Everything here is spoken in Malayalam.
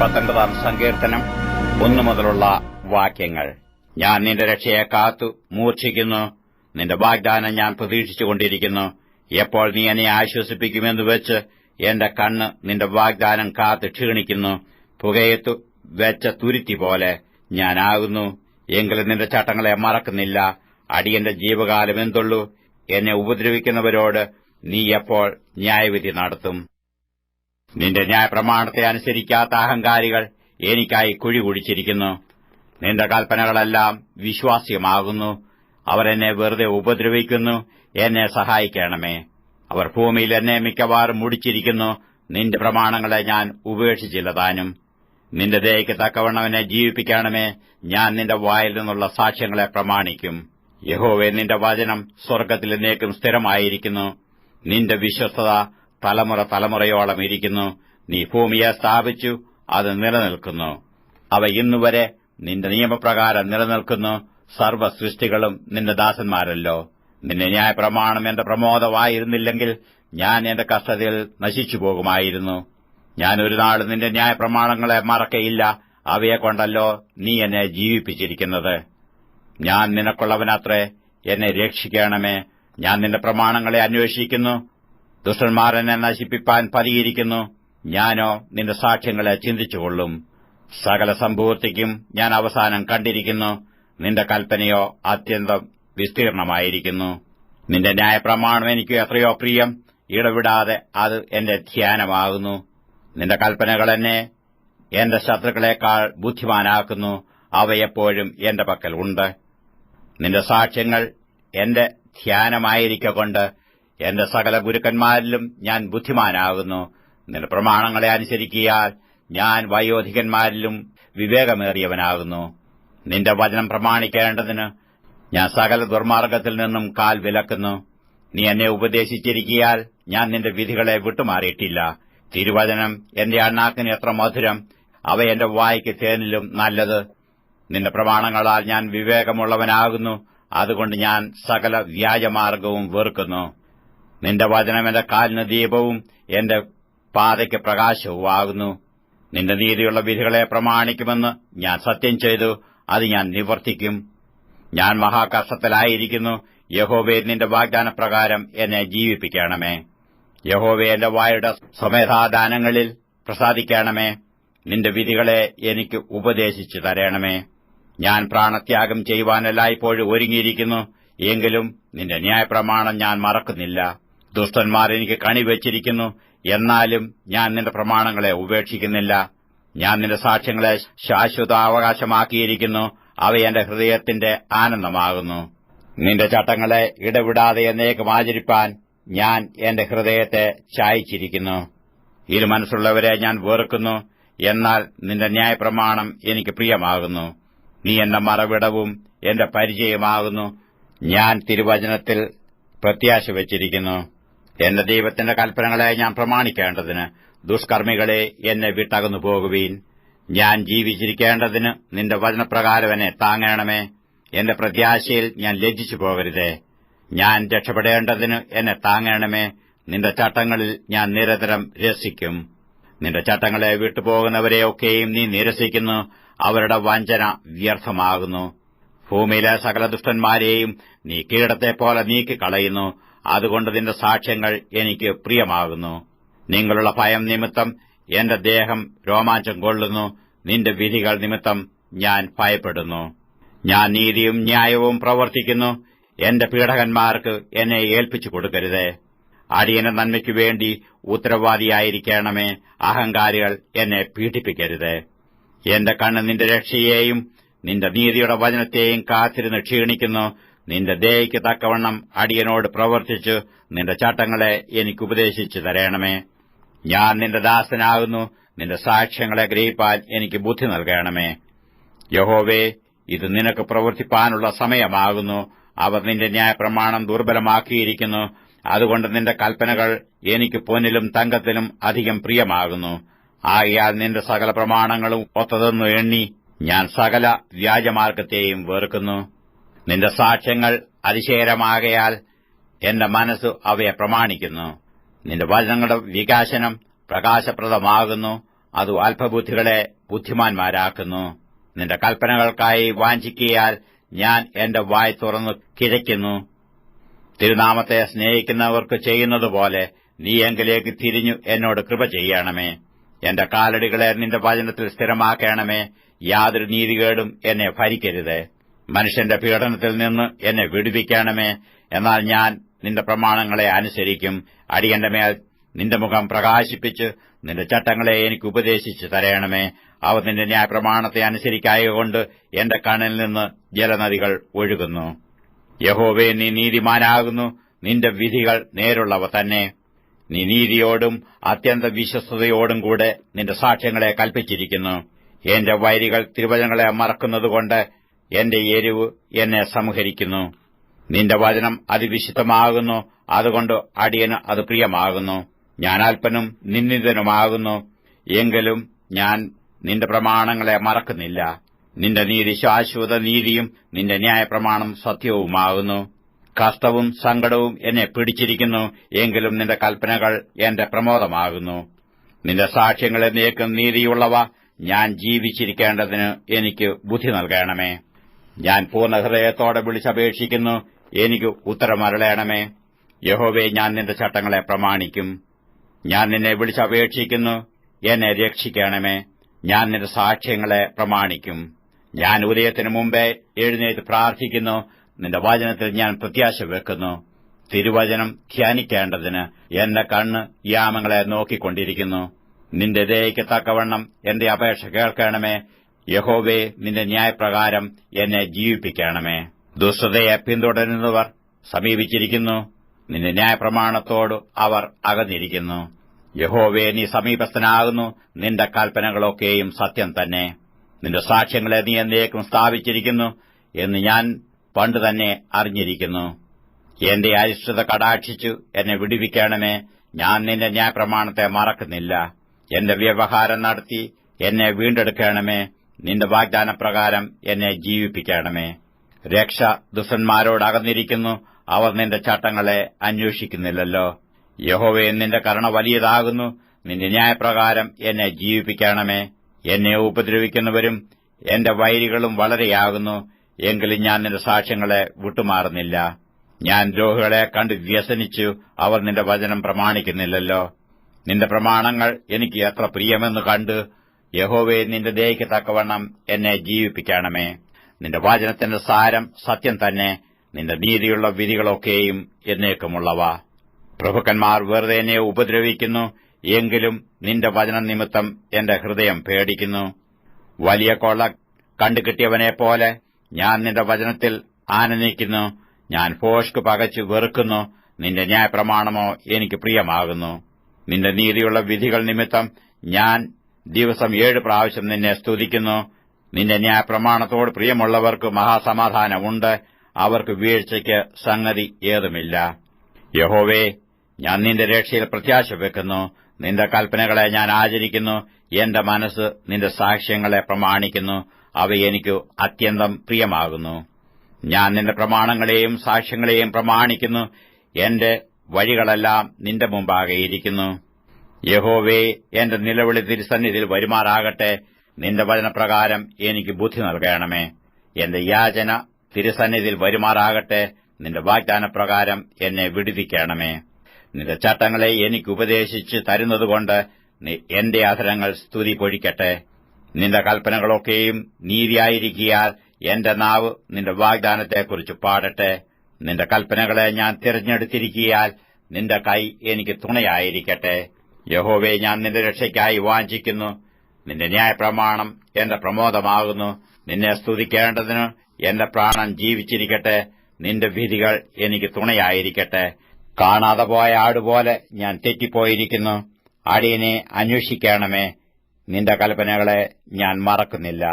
19 സങ്കീർത്തനം 1 മുതലുള്ള വാക്യങ്ങൾ. ഞാൻ നിന്റെ രക്ഷയെ കാത്തു മൂർച്ഛിക്കുന്നു, നിന്റെ വാഗ്ദാനം ഞാൻ പ്രതീക്ഷിച്ചുകൊണ്ടിരിക്കുന്നു. എപ്പോൾ നീ എന്നെ ആശ്വസിപ്പിക്കുമെന്ന് വെച്ച് എന്റെ കണ്ണ് നിന്റെ വാഗ്ദാനം കാത്ത് ക്ഷീണിക്കുന്നു. പുകയത്തു വെച്ച തുരുത്തി പോലെ ഞാനാകുന്നു, എങ്കിലും നിന്റെ ചട്ടങ്ങളെ മറക്കുന്നില്ല. അടിയന്റെ ജീവകാലം എന്തുള്ളൂ? എന്നെ ഉപദ്രവിക്കുന്നവരോട് നീ എപ്പോൾ ന്യായവിധി നടത്തും? നിന്റെ ന്യായപ്രമാണത്തെ അനുസരിക്കാത്ത അഹങ്കാരികൾ എനിക്കായി കുഴി കുഴിച്ചിരിക്കുന്നു. നിന്റെ കൽപ്പനകളെല്ലാം വിശ്വാസ്യമാകുന്നു. അവർ എന്നെ വെറുതെ ഉപദ്രവിക്കുന്നു. എന്നെ സഹായിക്കണമേ. അവർ ഭൂമിയിൽ എന്നെ മിക്കവാറും മുടിച്ചിരിക്കുന്നു. നിന്റെ പ്രമാണങ്ങളെ ഞാൻ ഉപേക്ഷിച്ചില്ല താനും. നിന്റെ ദയയ്ക്ക് തക്കവണ്ണം എന്നെ ജീവിപ്പിക്കണമേ. ഞാൻ നിന്റെ വായിൽ നിന്നുള്ള സാക്ഷ്യങ്ങളെ പ്രമാണിക്കും. യഹോവേ, നിന്റെ വചനം സ്വർഗ്ഗത്തിൽ എന്നേക്കും സ്ഥിരമായിരിക്കുന്നു. നിന്റെ വിശ്വസ്തത തലമുറ തലമുറയോളം ഇരിക്കുന്നു. നീ ഭൂമിയെ സ്ഥാപിച്ചു, അത് നിലനിൽക്കുന്നു. അവ ഇന്നുവരെ നിന്റെ നിയമപ്രകാരം നിലനിൽക്കുന്നു. സർവ്വസൃഷ്ടികളും നിന്റെ ദാസന്മാരല്ലോ. നിന്റെ ന്യായപ്രമാണം എന്റെ പ്രമോദമായിരുന്നില്ലെങ്കിൽ ഞാൻ എന്റെ കഷ്ടതയിൽ നശിച്ചു പോകുമായിരുന്നു. ഞാൻ ഒരു നാളും നിന്റെ ന്യായപ്രമാണങ്ങളെ മറക്കയില്ല. അവയെക്കൊണ്ടല്ലോ നീ എന്നെ ജീവിപ്പിച്ചിരിക്കുന്നത്. ഞാൻ നിനക്കുള്ളവനത്രേ, എന്നെ രക്ഷിക്കണമേ. ഞാൻ നിന്റെ പ്രമാണങ്ങളെ അന്വേഷിക്കുന്നു. ദുഷ്ടന്മാർ എന്നെ നശിപ്പിപ്പാൻ പതിയിരിക്കുന്നു. ഞാനോ നിന്റെ സാക്ഷ്യങ്ങളെ ചിന്തിച്ചുകൊള്ളും. സകല സമ്പൂർത്തിക്കും ഞാൻ അവസാനം കണ്ടിരിക്കുന്നു. നിന്റെ കൽപ്പനയോ അത്യന്തം വിസ്തീർണമായിരിക്കുന്നു. നിന്റെ ന്യായപ്രമാണം എനിക്ക് എത്രയോ പ്രിയം. ഇടവിടാതെ അത് എന്റെ ധ്യാനമാകുന്നു. നിന്റെ കൽപ്പനകൾ എന്നെ എന്റെ ശത്രുക്കളെക്കാൾ ബുദ്ധിമാനാക്കുന്നു. അവയെപ്പോഴും എന്റെ പക്കൽ ഉണ്ട്. നിന്റെ സാക്ഷ്യങ്ങൾ എന്റെ ധ്യാനമായിരിക്കൊണ്ട് എന്റെ സകല ഗുരുക്കന്മാരിലും ഞാൻ ബുദ്ധിമാനാകുന്നു. നിന്റെ പ്രമാണങ്ങളെ അനുസരിക്കിയാൽ ഞാൻ വയോധികന്മാരിലും വിവേകമേറിയവനാകുന്നു. നിന്റെ വചനം പ്രമാണിക്കേണ്ടതിന് ഞാൻ സകല ദുർമാർഗ്ഗത്തിൽ നിന്നും കാൽ വിലക്കുന്നു. നീ എന്നെ ഉപദേശിച്ചിരിക്കിയാൽ ഞാൻ നിന്റെ വിധികളെ വിട്ടുമാറിയിട്ടില്ല. തിരുവചനം എന്റെ അണ്ണാക്കിന് എത്ര മധുരം! അവ എന്റെ വായ്ക്ക് തേനിലും നല്ലത്. നിന്റെ പ്രമാണങ്ങളാൽ ഞാൻ വിവേകമുള്ളവനാകുന്നു. അതുകൊണ്ട് ഞാൻ സകല വ്യാജമാർഗവും വെറുക്കുന്നു. നിന്റെ വചനം എന്റെ കാലിന് ദീപവും എന്റെ പാതയ്ക്ക് പ്രകാശവുമാകുന്നു. നിന്റെ നീതിയുള്ള വിധികളെ പ്രമാണിക്കുമെന്ന് ഞാൻ സത്യം ചെയ്തു. അത് ഞാൻ നിവർത്തിക്കും. ഞാൻ മഹാകഷ്ടത്തിലായിരിക്കുന്നു. യഹോവേ, നിന്റെ വാഗ്ദാനപ്രകാരം എന്നെ ജീവിപ്പിക്കണമേ. യഹോവേ, എന്റെ വായുടെ സ്വമേധാദാനങ്ങളിൽ പ്രസാദിക്കണമേ. നിന്റെ വിധികളെ എനിക്ക് ഉപദേശിച്ചു തരണമേ. ഞാൻ പ്രാണത്യാഗം ചെയ്യുവാനെല്ലായ്പ്പോഴും ഒരുങ്ങിയിരിക്കുന്നു. എങ്കിലും നിന്റെ ന്യായപ്രമാണം ഞാൻ മറക്കുന്നില്ല. ദുഷ്ടന്മാർ എനിക്ക് കണിവച്ചിരിക്കുന്നു. എന്നാലും ഞാൻ നിന്റെ പ്രമാണങ്ങളെ ഉപേക്ഷിക്കുന്നില്ല. ഞാൻ നിന്റെ സാക്ഷ്യങ്ങളെ ശാശ്വതാവകാശമാക്കിയിരിക്കുന്നു. അവ എന്റെ ഹൃദയത്തിന്റെ ആനന്ദമാകുന്നു. നിന്റെ ചട്ടങ്ങളെ ഇടവിടാതെ എന്നേക്കും ആചരിപ്പാൻ ഞാൻ എന്റെ ഹൃദയത്തെ ചായിച്ചിരിക്കുന്നു. ഇരുമനസ്സുള്ളവരെ ഞാൻ വെറുക്കുന്നു. എന്നാൽ നിന്റെ ന്യായപ്രമാണം എനിക്ക് പ്രിയമാകുന്നു. നീ എന്റെ മറവിടവും എന്റെ പരിചയമാകുന്നു. ഞാൻ തിരുവചനത്തിൽ പ്രത്യാശ വച്ചിരിക്കുന്നു. എന്റെ ദൈവത്തിന്റെ കൽപ്പനകളെ ഞാൻ പ്രമാണിക്കേണ്ടതിന് ദുഷ്കർമ്മികളെ എന്നെ വിട്ടകന്നു പോകുവീൻ. ഞാൻ ജീവിച്ചിരിക്കേണ്ടതിന് നിന്റെ വചനപ്രകാരം എന്നെ താങ്ങണമേ. എന്റെ പ്രത്യാശയിൽ ഞാൻ ലജ്ജിച്ചു പോകരുതേ. ഞാൻ രക്ഷപ്പെടേണ്ടതിന് എന്നെ താങ്ങണമേ. നിന്റെ ചട്ടങ്ങളിൽ ഞാൻ നിരന്തരം രസിക്കും. നിന്റെ ചട്ടങ്ങളെ വിട്ടുപോകുന്നവരെയൊക്കെയും നീ നിരസിക്കുന്നു. അവരുടെ വഞ്ചന വ്യർത്ഥമാകുന്നു. ഭൂമിയിലെ സകല ദുഷ്ടന്മാരെയും നീ കീടത്തെപ്പോലെ നീക്കിക്കളയുന്നു. അതുകൊണ്ട് നിന്റെ സാക്ഷ്യങ്ങൾ എനിക്ക് പ്രിയമാകുന്നു. നിങ്ങളുള്ള ഭയം നിമിത്തം എന്റെ ദേഹം രോമാഞ്ചം കൊള്ളുന്നു. നിന്റെ വിധികൾ നിമിത്തം ഞാൻ ഭയപ്പെടുന്നു. ഞാൻ നീതിയും ന്യായവും പ്രവർത്തിക്കുന്നു. എന്റെ പീഡകന്മാർക്ക് എന്നെ ഏൽപ്പിച്ചു കൊടുക്കരുതേ. അടിയന്റെ നന്മയ്ക്കു വേണ്ടി ഉത്തരവാദിയായിരിക്കണമേ. അഹങ്കാരികൾ എന്നെ പീഡിപ്പിക്കരുതേ. എന്റെ കണ്ണ് നിന്റെ രക്ഷയെയും നിന്റെ നീതിയുടെ വചനത്തെയും കാത്തിരുന്ന് ക്ഷീണിക്കുന്നു. നിന്റെ ദയയ്ക്ക് തക്കവണ്ണം അടിയനോട് പ്രവർത്തിച്ചു നിന്റെ ചട്ടങ്ങളെ എനിക്ക് ഉപദേശിച്ചു തരണമേ. ഞാൻ നിന്റെ ദാസനാകുന്നു. നിന്റെ സാക്ഷ്യങ്ങളെ ഗ്രഹിപ്പാൻ എനിക്ക് ബുദ്ധി നൽകണമേ. യഹോവേ, ഇത് നിനക്ക് പ്രവർത്തിപ്പാനുള്ള സമയമാകുന്നു. അവർ നിന്റെ ന്യായപ്രമാണം ദുർബലമാക്കിയിരിക്കുന്നു. അതുകൊണ്ട് നിന്റെ കൽപ്പനകൾ എനിക്ക് പൊന്നിലും തങ്കത്തിലും അധികം പ്രിയമാകുന്നു. ആകയാൽ നിന്റെ സകല പ്രമാണങ്ങളും ഒത്തതെന്നു എണ്ണി ഞാൻ സകല വ്യാജമാർഗത്തെയും വെറുക്കുന്നു. നിന്റെ സാക്ഷ്യങ്ങൾ അതിശയകരമാകയാൽ എന്റെ മനസ്സ് അവയെ പ്രമാണിക്കുന്നു. നിന്റെ വചനങ്ങളുടെ വികാസനം പ്രകാശപ്രദമാകുന്നു. അത് അല്പബുദ്ധികളെ ബുദ്ധിമാന്മാരാക്കുന്നു. നിന്റെ കൽപ്പനകൾക്കായി വാഞ്ചിക്കിയാൽ ഞാൻ എന്റെ വായ് തുറന്നു കിഴയ്ക്കുന്നു. തിരുനാമത്തെ സ്നേഹിക്കുന്നവർക്ക് ചെയ്യുന്നതുപോലെ നീ എങ്കിലേക്ക് തിരിഞ്ഞു എന്നോട് കൃപ ചെയ്യണമേ. എന്റെ കാലടികളെ നിന്റെ വചനത്തിൽ സ്ഥിരമാക്കണമേ. യാതൊരു നീതികേടും എന്നെ ഭരിക്കരുത്. മനുഷ്യന്റെ പീഡനത്തിൽ നിന്ന് എന്നെ വിടുവിക്കണമേ. എന്നാൽ ഞാൻ നിന്റെ പ്രമാണങ്ങളെ അനുസരിക്കും. അടിയന്റെ മേൽ നിന്റെ മുഖം പ്രകാശിപ്പിച്ച് നിന്റെ ചട്ടങ്ങളെ എനിക്ക് ഉപദേശിച്ചു തരയണമേ. അവ നിന്റെ ന്യായപ്രമാണത്തെ അനുസരിക്കായകൊണ്ട് എന്റെ കണ്ണിൽ നിന്ന് ജലനദികൾ ഒഴുകുന്നു. യഹോവേ, നീ നീതിമാനാകുന്നു. നിന്റെ വിധികൾ നേരുള്ളവ തന്നെ. നീ നീതിയോടും അത്യന്ത വിശ്വസ്തയോടും കൂടെ നിന്റെ സാക്ഷ്യങ്ങളെ കൽപ്പിച്ചിരിക്കുന്നു. എന്റെ വൈരികൾ തിരുവചനങ്ങളെ മറക്കുന്നതുകൊണ്ട് എന്റെ എരിവ് എന്നെ സംഹരിക്കുന്നു. നിന്റെ വചനം അതിവിശുദ്ധമാകുന്നു. അതുകൊണ്ട് അടിയന് അത് പ്രിയമാകുന്നു. ഞാൻ അല്പനും നിന്ദിതനുമാകുന്നു. എങ്കിലും ഞാൻ നിന്റെ പ്രമാണങ്ങളെ മറക്കുന്നില്ല. നിന്റെ നീതി ശാശ്വത നീതിയും നിന്റെ ന്യായപ്രമാണം സത്യവുമാകുന്നു. കഷ്ടവും സങ്കടവും എന്നെ പിടിച്ചിരിക്കുന്നു. എങ്കിലും നിന്റെ കൽപ്പനകൾ എന്റെ പ്രമോദമാകുന്നു. നിന്റെ സാക്ഷ്യങ്ങൾ എന്നേക്കും നീതിയുള്ളവ. ഞാൻ ജീവിച്ചിരിക്കേണ്ടതിന് എനിക്ക് ബുദ്ധി നൽകണമേ. ഞാൻ പൂർണ്ണ ഹൃദയത്തോടെ വിളിച്ചപേക്ഷിക്കുന്നു. എനിക്ക് ഉത്തരമരുളേണമേ. യഹോവേ, ഞാൻ നിന്റെ ചട്ടങ്ങളെ പ്രമാണിക്കും. ഞാൻ നിന്നെ വിളിച്ചപേക്ഷിക്കുന്നു. എന്നെ രക്ഷിക്കണമേ. ഞാൻ നിന്റെ സാക്ഷ്യങ്ങളെ പ്രമാണിക്കും. ഞാൻ ഉദയത്തിനു മുമ്പേ എഴുന്നേറ്റ് പ്രാർത്ഥിക്കുന്നു. നിന്റെ വചനത്തിൽ ഞാൻ പ്രത്യാശ വെക്കുന്നു. തിരുവചനം ധ്യാനിക്കേണ്ടതിന് എന്റെ കണ്ണ് യാമങ്ങളെ നോക്കിക്കൊണ്ടിരിക്കുന്നു. നിന്റെ ദയയ്ക്ക് തക്കവണ്ണം എന്റെ അപേക്ഷ കേൾക്കണമേ. യഹോവേ, നിന്റെ ന്യായപ്രകാരം എന്നെ ജീവിപ്പിക്കണമേ. ദുഷ്ടതയെ പിന്തുടരുന്നവർ സമീപിച്ചിരിക്കുന്നു. നിന്റെ ന്യായപ്രമാണത്തോട് അവർ അകന്നിരിക്കുന്നു. യഹോവേ, നീ സമീപസ്ഥനാകുന്നു. നിന്റെ കൽപ്പനകളൊക്കെയും സത്യം തന്നെ. നിന്റെ സാക്ഷ്യങ്ങളെ നീ എന്നേക്കും സ്ഥാപിച്ചിരിക്കുന്നു എന്ന് ഞാൻ പണ്ട് തന്നെ അറിഞ്ഞിരിക്കുന്നു. എന്റെ അരിഷ്ടത കടാക്ഷിച്ചു എന്നെ വിടുവിക്കണമേ. ഞാൻ നിന്റെ ന്യായപ്രമാണത്തെ മറക്കുന്നില്ല. എന്റെ വ്യവഹാരം നടത്തി എന്നെ വീണ്ടെടുക്കണമേ. നിന്റെ വാഗ്ദാനപ്രകാരം എന്നെ ജീവിപ്പിക്കണമേ. രക്ഷ ദുഷ്ടന്മാരോട് അകന്നിരിക്കുന്നു. അവർ നിന്റെ ചട്ടങ്ങളെ അന്വേഷിക്കുന്നില്ലല്ലോ. യഹോവേ, നിന്റെ കരുണ വലിയതാകുന്നു. നിന്റെ ന്യായപ്രകാരം എന്നെ ജീവിപ്പിക്കണമേ. എന്നെ ഉപദ്രവിക്കുന്നവരും എന്റെ വൈരികളും വളരെയാകുന്നു. എങ്കിലും ഞാൻ നിന്റെ സാക്ഷ്യങ്ങളെ വിട്ടുമാറുന്നില്ല. ഞാൻ ദ്രോഹികളെ കണ്ട് വ്യസനിച്ചു. അവർ നിന്റെ വചനം പ്രമാണിക്കുന്നില്ലല്ലോ. നിന്റെ പ്രമാണങ്ങൾ എനിക്ക് എത്ര പ്രിയമെന്ന് കണ്ട്. യഹോവേ, നിന്റെ ദയയ്ക്ക് തക്കവണ്ണം എന്നെ ജീവിപ്പിക്കണമേ. നിന്റെ വചനത്തിന്റെ സാരം സത്യം തന്നെ. നിന്റെ നീതിയുള്ള വിധികളൊക്കെയും എന്നേക്കുമുള്ളവ. പ്രഭുക്കന്മാർ വെറുതെ എന്നെ ഉപദ്രവിക്കുന്നു. എങ്കിലും നിന്റെ വചനം നിമിത്തം എന്റെ ഹൃദയം പേടിക്കുന്നു. വലിയ കൊള്ള കണ്ടുകിട്ടിയവനെപ്പോലെ ഞാൻ നിന്റെ വചനത്തിൽ ആനന്ദിക്കുന്നു. ഞാൻ ഭോഷ്ക് പകച്ചു വെറുക്കുന്നു. നിന്റെ ന്യായപ്രമാണമോ എനിക്ക് പ്രിയമാകുന്നു. നിന്റെ നീതിയുള്ള വിധികൾ നിമിത്തം ഞാൻ ദിവസം 7 പ്രാവശ്യം നിന്നെ സ്തുതിക്കുന്നു. നിന്റെ ന്യായപ്രമാണത്തോട് പ്രിയമുള്ളവർക്ക് മഹാസമാധാനമുണ്ട്. അവർക്ക് വീഴ്ചയ്ക്ക് സംഗതി ഏതുമില്ല. യഹോവേ, ഞാൻ നിന്റെ രക്ഷയിൽ പ്രത്യാശ വെക്കുന്നു. നിന്റെ കൽപ്പനകളെ ഞാൻ ആചരിക്കുന്നു. എന്റെ മനസ്സ് നിന്റെ സാക്ഷ്യങ്ങളെ പ്രമാണിക്കുന്നു. അവ എനിക്ക് അത്യന്തം പ്രിയമാകുന്നു. ഞാൻ നിന്റെ പ്രമാണങ്ങളെയും സാക്ഷ്യങ്ങളെയും പ്രമാണിക്കുന്നു. എന്റെ വഴികളെല്ലാം നിന്റെ മുമ്പാകെയിരിക്കുന്നു. യഹോവേ, എന്റെ നിലവിളി തിരുസന്നിധിയിൽ വരുമാറാകട്ടെ. നിന്റെ വചനപ്രകാരം എനിക്ക് ബുദ്ധി നൽകണമേ. എന്റെ യാചന തിരുസന്നിധിയിൽ വരുമാറാകട്ടെ. നിന്റെ വാഗ്ദാനപ്രകാരം എന്നെ വിടുവിക്കണമേ. നിന്റെ ചട്ടങ്ങളെ എനിക്ക് ഉപദേശിച്ച് തരുന്നതുകൊണ്ട് എന്റെ അധരങ്ങൾ സ്തുതി പൊഴിക്കട്ടെ. നിന്റെ കൽപ്പനകളൊക്കെയും നീതിയായിരിക്കിയാൽ എന്റെ നാവ് നിന്റെ വാഗ്ദാനത്തെക്കുറിച്ച് പാടട്ടെ. നിന്റെ കൽപ്പനകളെ ഞാൻ തിരഞ്ഞെടുത്തിരിക്കിയാൽ നിന്റെ കൈ എനിക്ക് തുണയായിരിക്കട്ടെ. യഹോവേ, ഞാൻ നിന്റെ രക്ഷയ്ക്കായി വാഞ്ചിക്കുന്നു. നിന്റെ ന്യായപ്രമാണം എന്റെ പ്രമോദമാകുന്നു. നിന്നെ സ്തുതിക്കേണ്ടതിന് എന്റെ പ്രാണൻ ജീവിച്ചിരിക്കട്ടെ. നിന്റെ വിധികൾ എനിക്ക് തുണയായിരിക്കട്ടെ. കാണാതെ പോയ ആടുപോലെ ഞാൻ തെറ്റിപ്പോയിരിക്കുന്നു. അടിയനെ അന്വേഷിക്കണമേ. നിന്റെ കൽപ്പനകളെ ഞാൻ മറക്കുന്നില്ല.